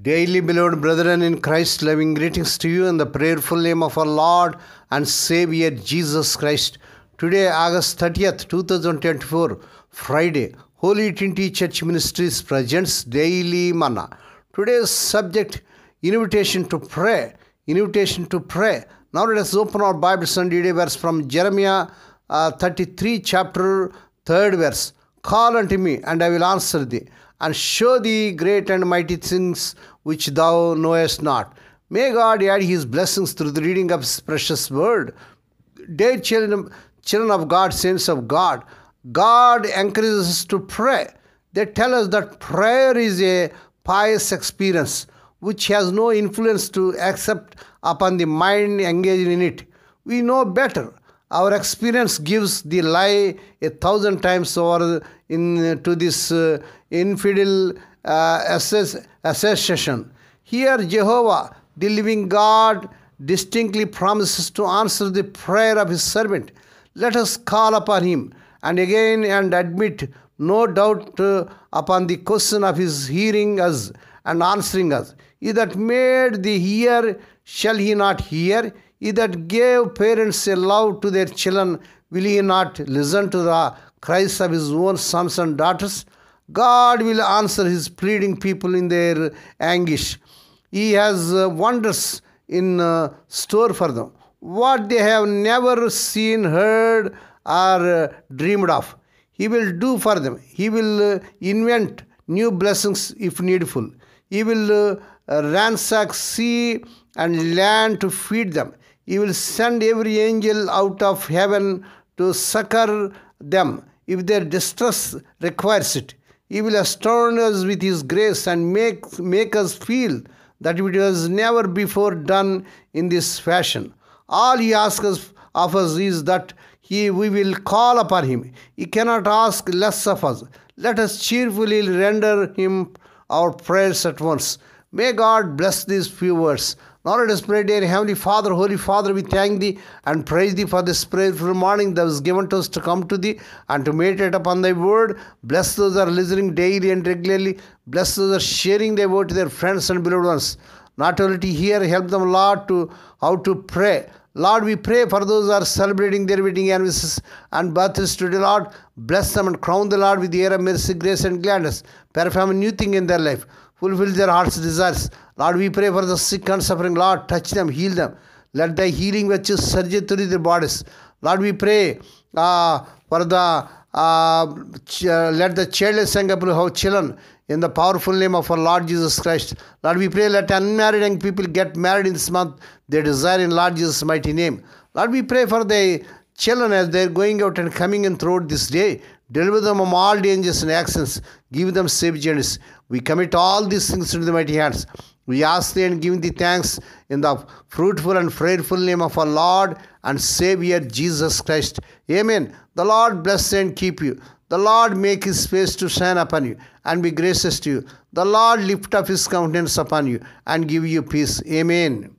Daily, beloved brethren in Christ, loving greetings to you in the prayerful name of our Lord and Savior Jesus Christ. Today, August 30th, 2024, Friday, Holy Trinity Church Ministries presents Daily Manna. Today's subject, invitation to pray. Invitation to pray. Now let us open our Bibles and read a verse from Jeremiah 33, chapter 3rd verse. Call unto me, and I will answer thee, and show thee great and mighty things which thou knowest not. May God add His blessings through the reading of His precious word. Dear children of God, saints of God, God encourages us to pray. They tell us that prayer is a pious experience which has no influence to accept upon the mind engaged in it. We know better. Our experience gives the lie 1,000 times over to this infidel assertion. Here, Jehovah, the living God, distinctly promises to answer the prayer of His servant. Let us call upon Him and again and admit no doubt upon the question of His hearing us and answering us. He that made the ear, shall He not hear? He that gave parents a love to their children, will He not listen to the cries of His own sons and daughters? God will answer His pleading people in their anguish. He has wonders in store for them, what they have never seen, heard, or dreamed of. He will do for them. He will invent new blessings if needful. He will ransack sea and land to feed them. He will send every angel out of heaven to succor them if their distress requires it. He will astound us with His grace and make us feel that it was never before done in this fashion. All He asks of us is that we will call upon Him. He cannot ask less of us. Let us cheerfully render Him our prayers at once. May God bless these few words. Now let us pray. Dear Heavenly Father, Holy Father, we thank Thee and praise Thee for this prayerful morning that was given to us to come to Thee and to meditate upon Thy word. Bless those that are listening daily and regularly. Bless those that are sharing Thy word to their friends and beloved ones. Not only to hear, help them, Lord, to how to pray. Lord, we pray for those who are celebrating their wedding anniversaries and birthdays today, Lord. Bless them and crown the Lord with the air of mercy, grace, and gladness. Perform a new thing in their life. Fulfill their heart's desires. Lord, we pray for the sick and suffering. Lord, touch them, heal them. Let Thy healing virtues surge through their bodies. Lord, we pray for the let the childless young people have children in the powerful name of our Lord Jesus Christ. Lord, we pray let unmarried young people get married in this month. They desire in Lord Jesus' mighty name. Lord, we pray for the children as they are going out and coming in throughout this day. Deliver them from all dangers and accidents. Give them safe journeys. We commit all these things into the mighty hands. We ask Thee and give Thee thanks in the fruitful and prayerful name of our Lord and Savior Jesus Christ. Amen. The Lord bless and keep you. The Lord make His face to shine upon you and be gracious to you. The Lord lift up His countenance upon you and give you peace. Amen.